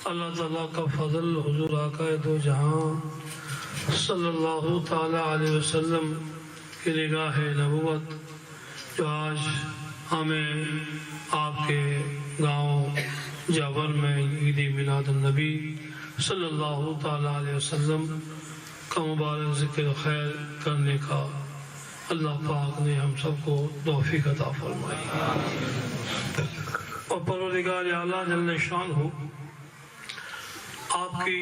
اللہ تعالیٰ کا فضل حضور آقا دو جہاں صلی اللہ تعالیٰ علیہ وسلم کی نگاہ نبوت جو آج ہمیں آپ کے گاؤں جاور میں عید میلاد النبی صلی اللہ تعالیٰ علیہ وسلم کا مبارک ذکر خیر کرنے کا اللہ پاک نے ہم سب کو توفیق عطا فرمائی اور پروردگار اعلیٰ جل شان ہو آپ کی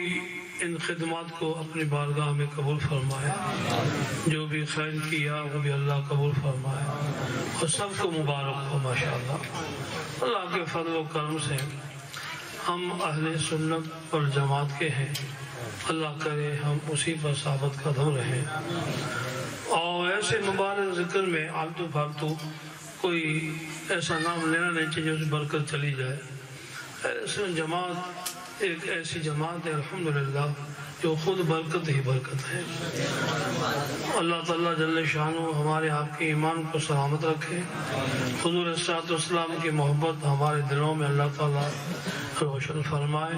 ان خدمات کو اپنی بارگاہ میں قبول فرمائے، جو بھی خیر کیا وہ بھی اللہ قبول فرمائے اور سب کو مبارک ہو ماشاءاللہ۔ اللہ کے فضل و کرم سے ہم اہل سنت اور جماعت کے ہیں، اللہ کرے ہم اسی پر ثابت قدم رہیں اور ایسے مبارک ذکر میں آلتو پھالتو کوئی ایسا نام لینا نہیں چاہیے اس برکت چلی جائے۔ ایسے جماعت ایک ایسی جماعت ہے الحمدللہ جو خود برکت ہی برکت ہے۔ اللہ تعالیٰ جل شانہ ہمارے آپ کے ایمان کو سلامت رکھے، حضور صلی اللہ علیہ وسلم کی محبت ہمارے دلوں میں اللہ تعالیٰ روشن فرمائے،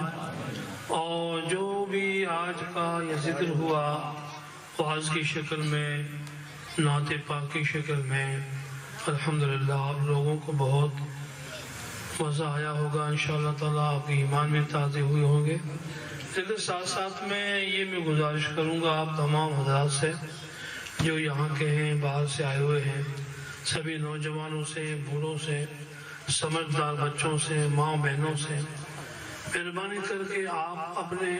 اور جو بھی آج کا یہ ذکر ہوا وعظ کی شکل میں، نعت پاک کی شکل میں، الحمدللہ آپ لوگوں کو بہت مزہ آیا ہوگا، انشاءاللہ تعالیٰ آپ کے ایمان میں تازے ہوئے ہوں گے۔ لیکن ساتھ ساتھ میں یہ بھی گزارش کروں گا آپ تمام حضرات سے جو یہاں کے ہیں، باہر سے آئے ہوئے ہیں، سبھی نوجوانوں سے، بوڑھوں سے، سمجھدار بچوں سے، ماں بہنوں سے، مہربانی کر کے آپ اپنے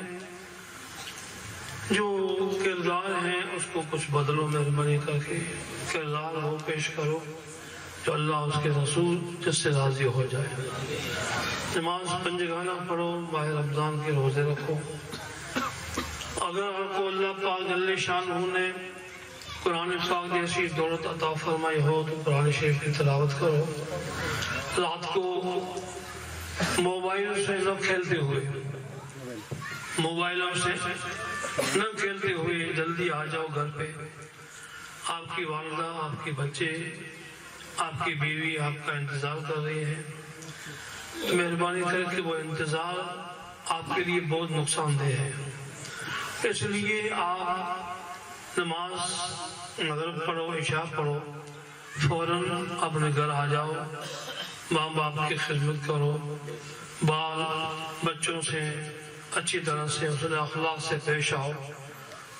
جو کردار ہیں اس کو کچھ بدلو، مہربانی کر کے کردار وہ پیش کرو جو اللہ اس کے رسول جس سے راضی ہو جائے۔ نماز پنجگانہ پڑھو، ماہ رمضان کے روزے رکھو۔ اگر آپ کو اللہ پاک جل شانہ نے قرآن پاک جیسی دولت عطا فرمائی ہو تو قرآن شریف کی تلاوت کرو۔ رات کو موبائل سے نہ کھیلتے ہوئے، موبائلوں سے نہ کھیلتے ہوئے جلدی آ جاؤ گھر پہ۔ آپ کی والدہ، آپ کے بچے، آپ کی بیوی آپ کا انتظار کر رہی ہے، مہربانی کر کے وہ انتظار آپ کے لیے بہت نقصان دہ ہے، اس لیے آپ نماز مغرب پڑھو، عشاء پڑھو، فوراً اپنے گھر آ جاؤ، ماں باپ کی خدمت کرو، بال بچوں سے اچھی طرح سے حسن اخلاق سے پیش آؤ،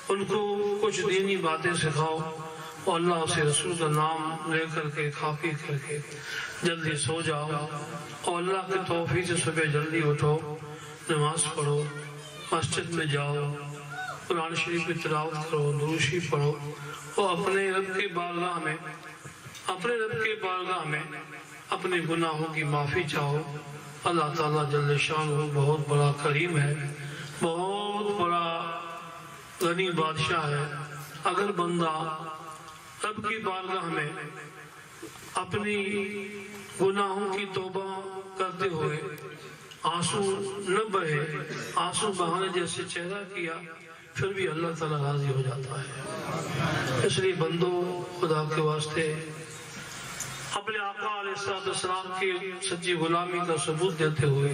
ان کو کچھ دینی باتیں سکھاؤ، اور اللہ سے رسول کا نام لے کر کے کھا پی کر کے جلدی سو جاؤ، اور اللہ کے توفیق سے صبح جلدی اٹھو، نماز پڑھو، مسجد میں جاؤ، قرآن شریف کی تلاوت کرو، درود شریف پڑھو، اور اپنے رب کے بارگاہ میں اپنے گناہوں کی معافی چاہو۔ اللہ تعالیٰ جل شانہ بہت بڑا کریم ہے، بہت بڑا غنی بادشاہ ہے۔ اگر بندہ رب کی بارگاہ میں اپنی گناہوں کی توبہ کرتے ہوئے آنسو نہ بہے، آنسو بہانے جیسے چہرہ کیا، پھر بھی اللہ تعالیٰ راضی ہو جاتا ہے۔ اس لیے بندو خدا کے واسطے اپنے آقا علیہ السلام کی سچی غلامی کا ثبوت دیتے ہوئے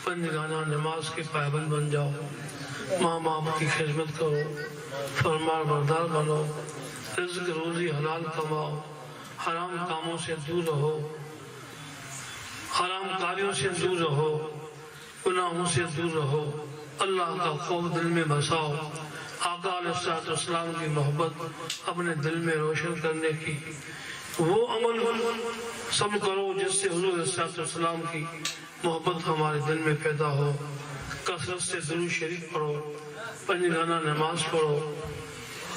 پنجگانہ نماز کے پابند بن جاؤ، ماں باپ کی خدمت کرو، فرمان بردار بنو، رزق روزی حلال کماؤ، حرام کاموں سے دور رہو، حرام کاریوں سے دور رہو، گناہوں سے دور رہو، اللہ کا خوف دل میں بساؤ، آقا علیہ السلام کی محبت اپنے دل میں روشن کرنے کی وہ عمل سب کرو جس سے حضور صلی اللہ علیہ وسلم کی محبت ہمارے دل میں پیدا ہو۔ کثرت سے درود شریف پڑھو، پنجگانہ نماز پڑھو،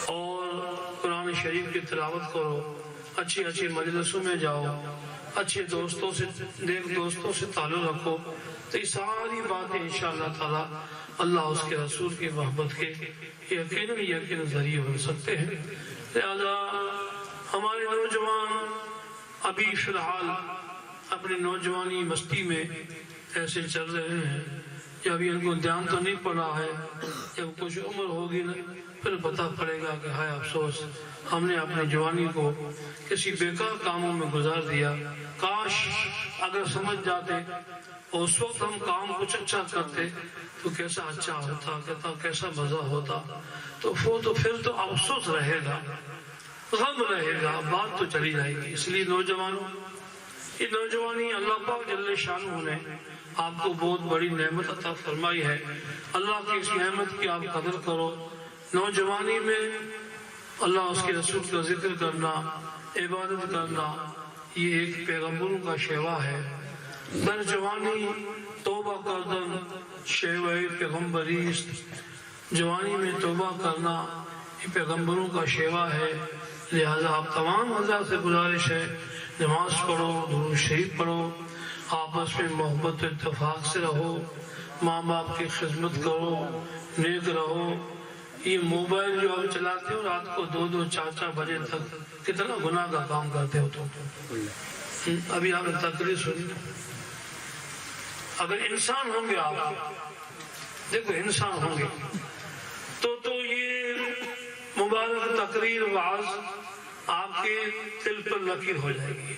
اور قرآن شریف کی تلاوت کرو، اچھی اچھی مجلسوں میں جاؤ، اچھے دوستوں سے نیک دوستوں سے تعلق رکھو، تو یہ ساری باتیں انشاءاللہ تعالیٰ اللہ اس کے رسول کی محبت کے یقیناً ذریعے بن سکتے ہیں۔ لہذا ہمارے نوجوان ابھی فی الحال اپنی نوجوانی مستی میں ایسے چل رہے ہیں جب ان کو دھیان تو نہیں پڑا ہے، جب کچھ عمر ہوگی نا پھر پتہ پڑے گا کہ ہائے افسوس ہم نے اپنی جوانی کو کسی بیکار کاموں میں گزار دیا۔ کاش اگر سمجھ جاتے اور اس وقت ہم کام کچھ اچھا کرتے تو کیسا اچھا ہوتا، کیسا مزہ ہوتا۔ تو پھر تو افسوس رہے گا، غم رہے گا، بات تو چلی جائے گی۔ اس لیے نوجوانوں، یہ نوجوانی اللہ پاک جل شانہ نے آپ کو بہت بڑی نعمت عطا فرمائی ہے۔ اللہ کی اس نعمت کی آپ قدر کرو۔ نوجوانی میں اللہ اس کے رسول کا ذکر کرنا، عبادت کرنا، یہ ایک پیغمبروں کا شیوا ہے۔ در جوانی توبہ کردن شیوہ پیغمبری است۔ جوانی میں توبہ کرنا یہ پیغمبروں کا شیوا ہے۔ لہذا آپ تمام حضرات سے گزارش ہے، نماز پڑھو، درود شریف پڑھو، آپس میں محبت و اتفاق سے رہو، ماں باپ کی خدمت کرو، نیک رہو۔ یہ موبائل جو آپ چلاتے ہو رات کو 2-2 4-4 بجے تک، کتنا گناہ کا کام کرتے ہو تم۔ ابھی آپ نے تقریر سنی، اگر انسان ہوں گے آپ، دیکھو انسان ہوں گے تو یہ مبارک تقریر وعظ آپ کے دل پر لکیر ہو جائے گی۔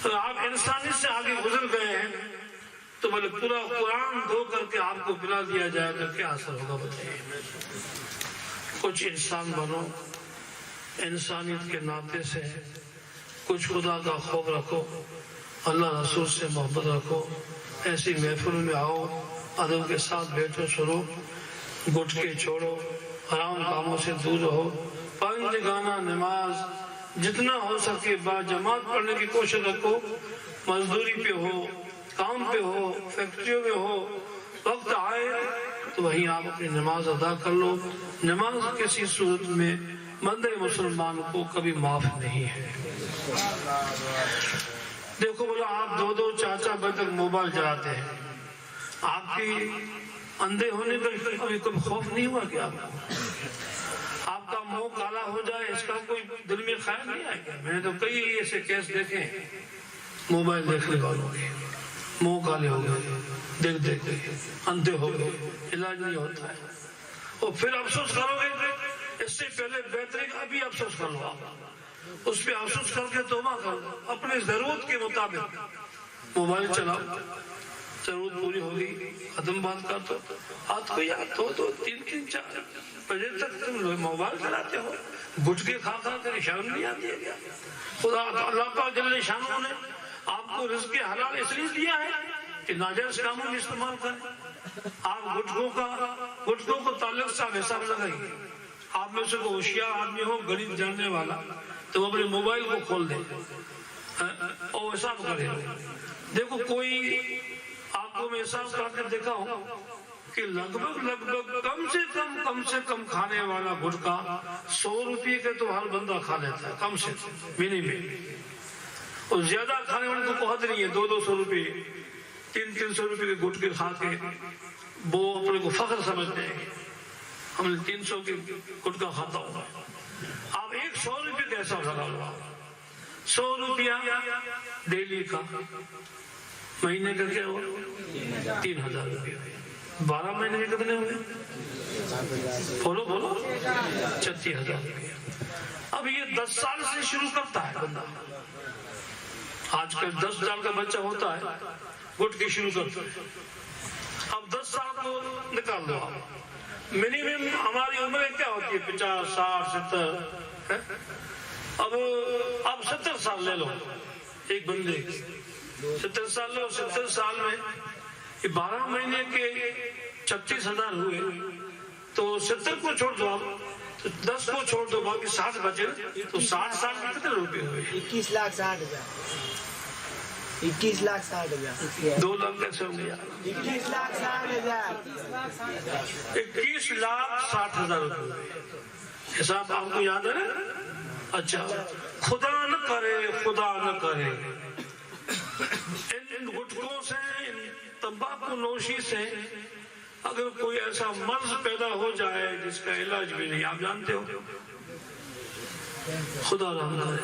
اگر آپ انسانیت سے آگے گزر گئے ہیں تو بولے پورا قرآن دھو کر کے آپ کو پلا دیا جائے تو کیا اثر ہوگا بتائیے۔ کچھ انسان بنو، انسانیت کے ناطے سے کچھ خدا کا خوف رکھو، اللہ رسول سے محبت رکھو، ایسی محفل میں آؤ، ادب کے ساتھ بیٹھو، سنو، گٹکے چھوڑو، حرام کاموں سے دور رہو، 5 گانا نماز جتنا ہو سکے با جماعت پڑھنے کی کوشش رکھو۔ مزدوری پہ ہو، کام پہ ہو، فیکٹریوں میں ہو، وقت آئے تو وہیں آپ اپنی نماز ادا کر لو۔ نماز کسی صورت میں مندے مسلمان کو کبھی معاف نہیں ہے۔ دیکھو بولا آپ 2-2 4-4 بجے تک موبائل چلاتے ہیں، آپ کی اندھے ہونے کا کبھی خوف نہیں ہوا کہ آپ کا منہ کالا ہو جائے، اس کا کوئی دل میں خیال نہیں آئے گا؟ میں نے تو کئی ایسے کیس دیکھے ہیں، موبائل دیکھنے والوں کے منہ کالے ہو گئے، دیکھ کے اندھے ہو گئے، علاج نہیں ہوتا ہے، اور پھر افسوس کرو گے۔ اس سے پہلے بہترین ابھی افسوس کر لو، آپ اس پہ افسوس کر کے توبہ کرو، اپنے ضرورت کے مطابق موبائل چلاؤ، ضرورت پوری ہوگی ختم بات کر دو۔ آج کو یاد 2-2 3-3 4 بجے تک تم لوگ موبائل چلاتے ہو، گٹکے کھا کر شرم نہیں آتی ہے؟ خدا اللہ پاک جل شانہ نے آپ کو رزق حلال اس لیے دیا ہے کہ ناجائز کاموں میں استعمال کریں۔ آپ گٹکوں کو تعلق سے حساب لگائیے۔ آپ میں سے کوئی ہوشیار آدمی ہو، غریب جاننے والا، تو وہ اپنے موبائل کو کھول دے اور حساب کرے۔ دیکھو کوئی آپ کو میں حساب کر کے دیکھا ہوں کہ لگ بھگ کم سے کم کھانے والا گٹکا 100 روپے کے تو ہر بندہ کھا لیتا ہے، کم سے منیمم، اور زیادہ کھانے والے تو بہت نہیں ہے، 200 روپے 300 روپے کے گٹکے کھا کے وہ اپنے کو فخر سمجھتے ہیں ہم نے 300 کے گٹکا کھاتا ہوں۔ آپ 100 روپے کا حساب لگا لو، 100 روپیہ ڈیلی کا، مہینے کا کیا ہوا 3000 روپیہ، 12 مہینے کے کتنے ہوئے؟ بولو 36,000 روپیہ۔ اب یہ 10 سال سے شروع کرتا ہے بندہ، آج کل 10 سال کا بچہ ہوتا ہے گٹکے شروع کرتا ہے، اب 10 سال کو نکال دو آپ، منیمم ہماری عمریں کیا ہوتی ہے 50 60 70، اب 70 سال لے لو ایک بندے، 70 سال لو، 70 سال میں یہ 12 مہینے کے 36,000 ہوئے، تو 70 کو چھوڑ دو آپ، 10 کو چھوڑ دو، باقی 60 بچے، تو 60 سال میں کتنے روپے ہوئے؟ 21,60,000 21,60,000 2 لاکھ کیسے ہو گیا؟ 21,60,000 21,60,000 روپے ہوئے۔ حساب آپ کو یاد ہے نا؟ اچھا، خدا نہ کرے ان گٹکوں سے، ان تمباکو نوشی سے اگر کوئی ایسا مرض پیدا ہو جائے جس کا علاج بھی نہیں، آپ جانتے ہو، خدا رحم کرے،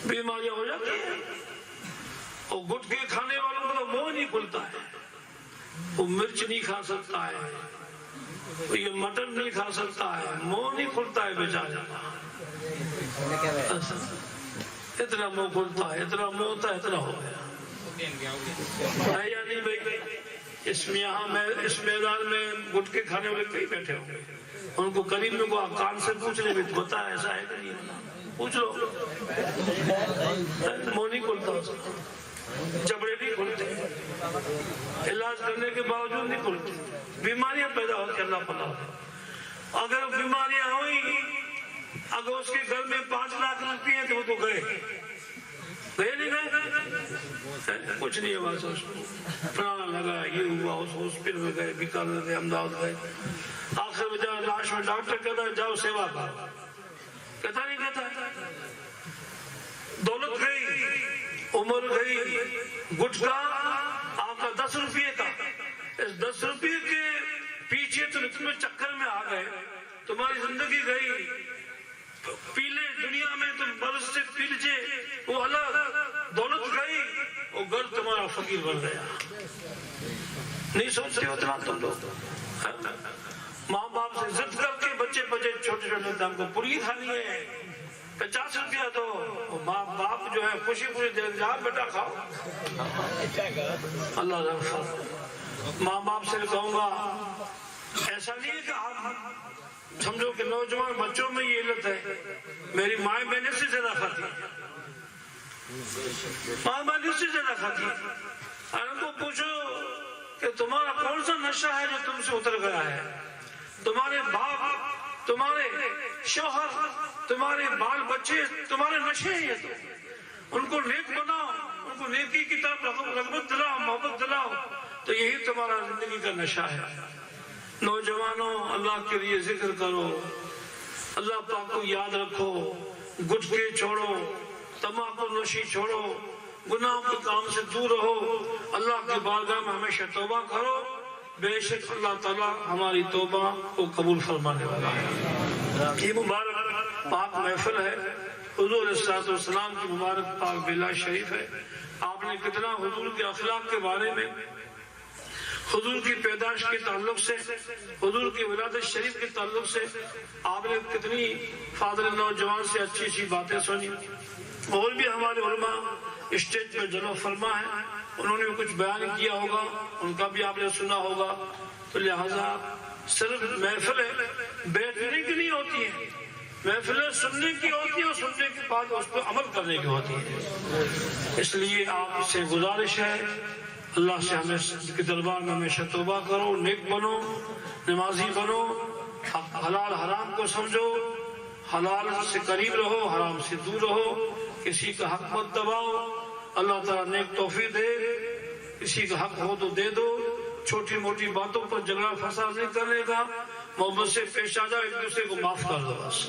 بیماریاں ہو جاتی ہیں، اور گٹکے کھانے والوں کو تو منہ نہیں کھلتا ہے، وہ مرچ نہیں کھا سکتا ہے، یہ مٹن نہیں کھا سکتا ہے، منہ نہیں کھلتا ہے بیچارہ، اتنا منہ کھلتا ہے، اتنا منہ ہوتا ہے، اتنا ہو گیا ہے یا نہیں بھائی؟ اس میدان میں گٹکے کھانے والے کئی بیٹھے ہوں گے، ان کو قریب میں کو کان سے پوچھ لے بھی بتا ایسا ہے کہ نہیں، پوچھ لو، منہ نہیں کھلتا، جبڑے نہیں کھلتے، علاج کرنے کے باوجود نہیں کھلتے، بیماریاں پیدا ہوتی، اللہ پناہ دے۔ اگر بیماریاں ہوئی، اگر اس کے گھر میں 5 لاکھ روپے ہیں تو وہ تو گئے نہیں گئے، کچھ نہیں ہوا، پرانا لگا، یہ ہوا، اس ہاسپٹل میں گئے، بیکانیر گئے، احمدآباد گئے، آخر میں جا لاش میں ڈاکٹر کہتا ہے جاؤ سیوا کرو، کہتا نہیں کہتا، دولت گئی، عمر گئی، گٹکا آپ کا 10 روپے کا، اس 10 روپے کے پیچھے تم اتنے چکر میں آ گئے، تمہاری زندگی گئی، پیلے دنیا میں تم برس سے پیلچے، وہ الگ، دولت گئی، وہ گھر تمہارا فقیر بن گیا، نہیں سوچتے اتنا تم لوگ، ماں باپ سے ضد کر کے بچے چھوٹے چھوٹے دم کو پوری کھانی ہے، 50 روپیہ دو، ماں باپ جو ہے خوشی خوشی دے جا بیٹا کھاؤ، اللہ رحمت، ماں باپ سے کہوں گا ایسا نہیں ہے کہ آپ سمجھو کہ نوجوان بچوں میں یہ علت ہے، میری ماں میں نے سے زیادہ کھاتی، ماں میں نے سے زیادہ کھاتی، ان کو پوچھو کہ تمہارا کون سا نشہ ہے جو تم سے اتر گیا ہے، تمہارے باپ، تمہارے شوہر، تمہارے بال بچے تمہارے نشے ہیں، یہ تو ان کو نیک بناؤ، ان کو نیکی کی طرف رغبت دلاؤ، محبت دلاؤ، تو یہی تمہارا زندگی کا نشہ ہے۔ نوجوانوں اللہ کے لیے ذکر کرو، اللہ پاک کو یاد رکھو، گٹکے چھوڑو، تمباکو نوشی چھوڑو، گناہ کے کام سے دور رہو، اللہ کی بارگاہ میں ہمیشہ توبہ کرو، بے شک اللہ تعالیٰ ہماری توبہ کو قبول فرمانے والا ہے۔ یہ مبارک پاک محفل ہے، حضور صلی اللہ علیہ وسلم کی مبارک پاک بیلا شریف ہے، آپ نے کتنا حضور کے اخلاق کے بارے میں، حضور کی پیدائش کے تعلق سے، حضور کی ولادت شریف کے تعلق سے آپ نے کتنی فاضل نوجوان سے اچھی اچھی باتیں سنی، اور بھی ہمارے علماء اسٹیج پہ جلوہ فرما ہے، انہوں نے کچھ بیان کیا ہوگا، ان کا بھی آپ نے سنا ہوگا، تو لہذا صرف محفلیں بیٹھنے کی نہیں ہوتی ہیں، محفلیں سننے کی ہوتی ہیں، اور سننے کے بعد اس پر عمل کرنے کی ہوتی ہیں، اس لیے آپ سے گزارش ہے اللہ سے ہمیں کے دربار میں ہمیشہ توبہ کرو، نیک بنو، نمازی بنو، حلال حرام کو سمجھو، حلال سے قریب رہو، حرام سے دور رہو، کسی کا حق مت دباؤ، اللہ تعالیٰ نیک توفیق دے، کسی کا حق ہو تو دے دو، چھوٹی موٹی باتوں پر جھگڑا فساد نہیں کرنے کا، محبت سے پیش آ جاؤ، ایک دوسرے کو معاف کر دو، بس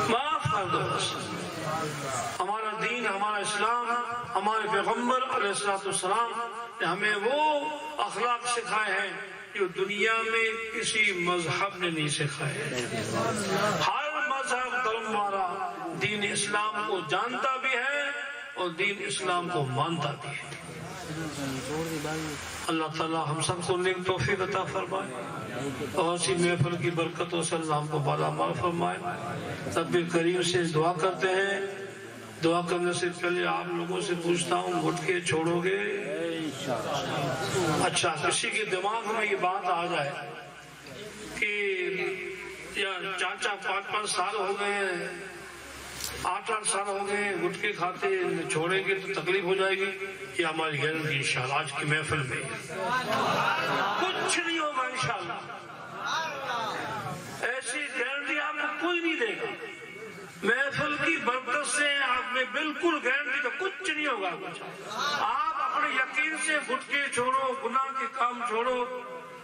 معاف کر دو، بس ہمارا دین، ہمارا اسلام، ہمارے پیغمبر علیہ السلام نے ہمیں وہ اخلاق سکھائے ہیں جو دنیا میں کسی مذہب نے نہیں سکھائے۔ ہر مذہب دھرم والا دین اسلام کو جانتا بھی ہے اور دین اسلام کو مانتا بھی ہے۔ اللہ تعالیٰ ہم سب کو نیک توفیق عطا فرمائے اور اسی محفل کی برکتوں سے اللہ ہم کو بالا مال فرمائے۔ رب کریم سے دعا کرتے ہیں، دعا کرنے سے پہلے آپ لوگوں سے پوچھتا ہوں، گٹکے چھوڑو گے؟ اچھا، کسی کے دماغ میں یہ بات آ جائے کہ یا چاچا 5 سال ہو گئے، 8 سال ہو گئے، گٹکے کھاتے، چھوڑیں گے تو تکلیف ہو جائے گی، یہ ہماری گارنٹی انشاءاللہ آج کی محفل میں کچھ نہیں ہوگا انشاءاللہ، ایسی گارنٹی آپ کو کوئی نہیں دے گا، محفل کی برکت سے آپ میں بالکل گارنٹی کا کچھ نہیں ہوگا۔ آپ اپنے یقین سے گٹکے چھوڑو، گناہ کے کام چھوڑو،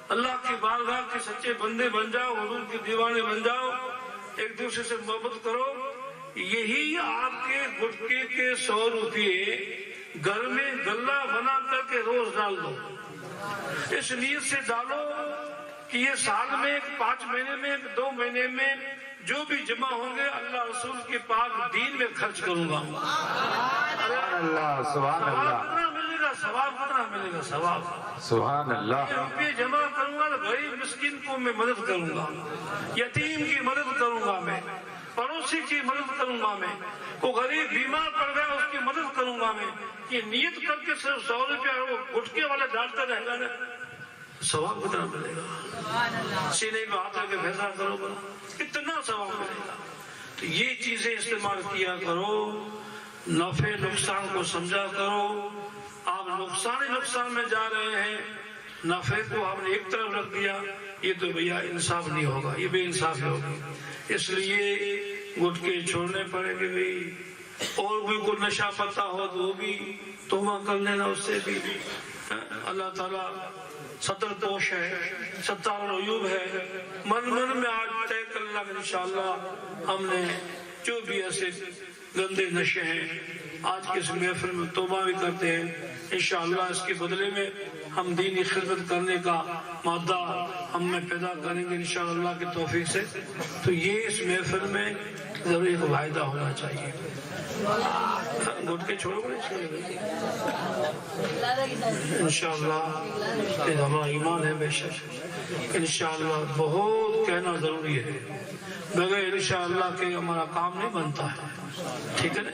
اللہ کی بارگاہ کے سچے بندے بن جاؤ، حضور کے دیوانے بن جاؤ، ایک دوسرے سے محبت کرو، یہی آپ کے گٹکے کے 100 روپے گھر میں گلہ بنا کر کے روز ڈال دو، اس نیت سے ڈالو کہ یہ سال میں 5 مہینے میں 2 مہینے میں جو بھی جمع ہوں گے اللہ رسول کے پاک دین میں خرچ کروں گا۔ اللہ سبحان اللہ، کتنا ملے گا، ثواب کتنا نہ ملے گا ثواب. سبحان اللہ. روپے جمع کروں گا تو غریب مسکین کو میں مدد کروں گا, یتیم کی مدد کروں گا میں, پڑوسی کی مدد کروں گا میں, کو غریب بیمار پڑ گیا اس کی مدد کروں گا میں. یہ نیت کر کے صرف 100 روپیہ وہ گٹکے والا ڈالتا رہے گا نا, ثواب کتنا ملے گا. سینے میں ہاتھ رکھ کے فیصلہ کرو گا کتنا ثواب ملے گا. تو یہ چیزیں استعمال کیا کرو, نفع نقصان کو سمجھا کرو. آپ نقصان میں جا رہے ہیں, نفع کو آپ نے ایک طرف رکھ دیا, یہ تو بھیا انصاف نہیں ہوگا, یہ بے انصافی ہوگی. اس لیے گٹکے چھوڑنے پڑیں گے بھی, اور بھی کوئی نشہ پتا ہو تو وہ بھی توبہ کر لینا اس سے بھی. اللہ تعالیٰ ستر پوش ہے, ستار العیوب ہے. من میں آج طے کر لیں کہ انشاءاللہ ہم نے جو بھی ایسے گندے نشے ہیں آج کے اس محفل میں توبہ بھی کرتے ہیں. انشاءاللہ اس کے بدلے میں ہم دینی خدمت کرنے کا مادہ ہم میں پیدا کریں گے انشاءاللہ کی توفیق سے. تو یہ اس محفل میں ضرور ایک وعدہ ہونا چاہیے. گٹکے چھوڑو گے انشاءاللہ, یہ ہمارا ایمان ہے. بے شک انشاءاللہ بہت کہنا ضروری ہے, بغیر انشاءاللہ کے ہمارا کام نہیں بنتا ہے, ٹھیک ہے نا.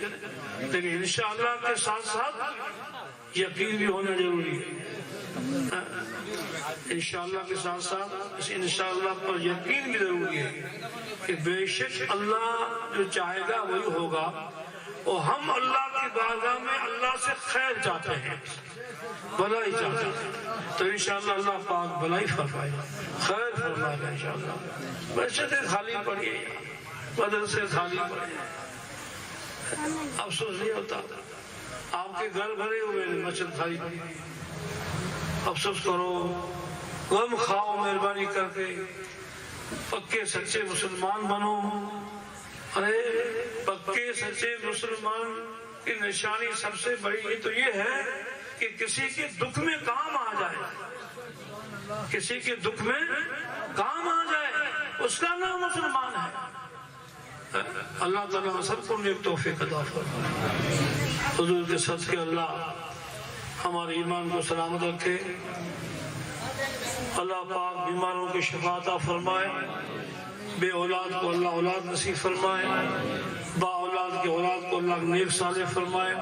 لیکن انشاءاللہ کے ساتھ ساتھ یقین بھی ہونا ضروری ہے. انشاءاللہ کے ساتھ ساتھ انشاءاللہ پر یقین بھی ضروری ہے کہ بے شک اللہ جو چاہے گا وہی ہوگا, اور ہم اللہ کی بارگاہ میں اللہ سے خیر چاہتے ہیں, بھلائی چاہتے ہیں. تو انشاءاللہ اللہ پاک بھلائی فرمائے گا, خیر فرمائے گا انشاءاللہ. مسجد خالی پڑی ہے, مدرسے خالی پڑے ہیں, افسوس نہیں ہوتا. آپ کے گھر بھرے ہوئے مسجد خالی پڑی, افسوس کرو, غم کھاؤ مہربانی کر کے, پکے سچے مسلمان بنو. ارے پکے سچے مسلمان کی نشانی سب سے بڑی تو یہ ہے کہ کسی کے دکھ میں کام آ جائے, کسی کے دکھ میں کام آ جائے, اس کا نام مسلمان ہے. اللہ تعالیٰ سب کو نیک توفیق عطا فرمائے. حضور کے صدقے اللہ ہمارے ایمان کو سلامت رکھے. اللہ پاک بیماروں کی شفا عطا فرمائے, بے اولاد کو اللہ اولاد نصیب فرمائے, با اولاد کی اولاد کو اللہ نیک صالح فرمائے.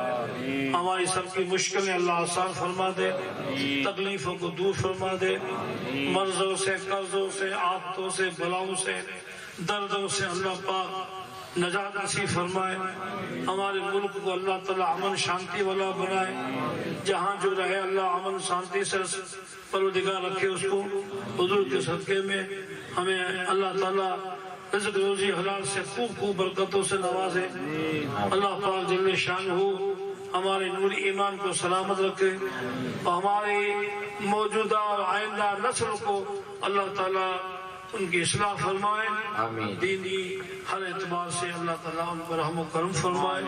ہماری سب کی مشکلیں اللہ آسان فرما دے, تکلیفوں کو دور فرما دے, مرضوں سے, قرضوں سے, آفتوں سے, بلاؤں سے, دردوں سے اللہ پاک نجات نصیب فرمائے. ہمارے ملک کو اللہ تعالیٰ امن شانتی والا بنائے, جہاں جو رہے اللہ امن شانتی سے پروردگار رکھے اس کو. حضور کے صدقے میں ہمیں اللہ تعالیٰ رزق روزی حلال سے خوب برکتوں سے نوازے. اللہ پاک جل شان ہو ہمارے نوری ایمان کو سلامت رکھے, اور ہماری موجودہ اور آئندہ نسل کو اللہ تعالیٰ ان کی اصلاح فرمائے. دینی ہر اعتبار سے اللہ تعالیٰ ان پر رحم و کرم فرمائے.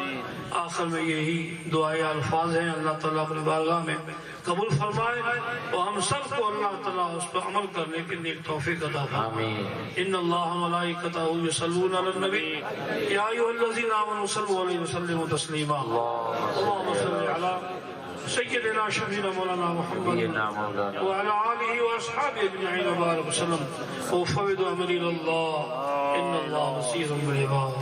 آخر میں یہی دعائے الفاظ ہیں, اللہ تعالیٰ اپنے بارگاہ میں قبول فرمائے, اور ہم سب کو اللہ تعالیٰ اس پر عمل کرنے کی نیک توفیق عطا فرمائے. ان اللہ ملائکتہ یصلون علی النبی یا ایھا الذین آمنوا صلوا علیہ وسلموا تسلیما. اللهم صل علی سیدنا شفیعنا مولانا محمد وعلى آلہ واصحابہ اجمعین وبارک وسلم. وفوض امری اللہ ان اللہ بصیر بالعباد.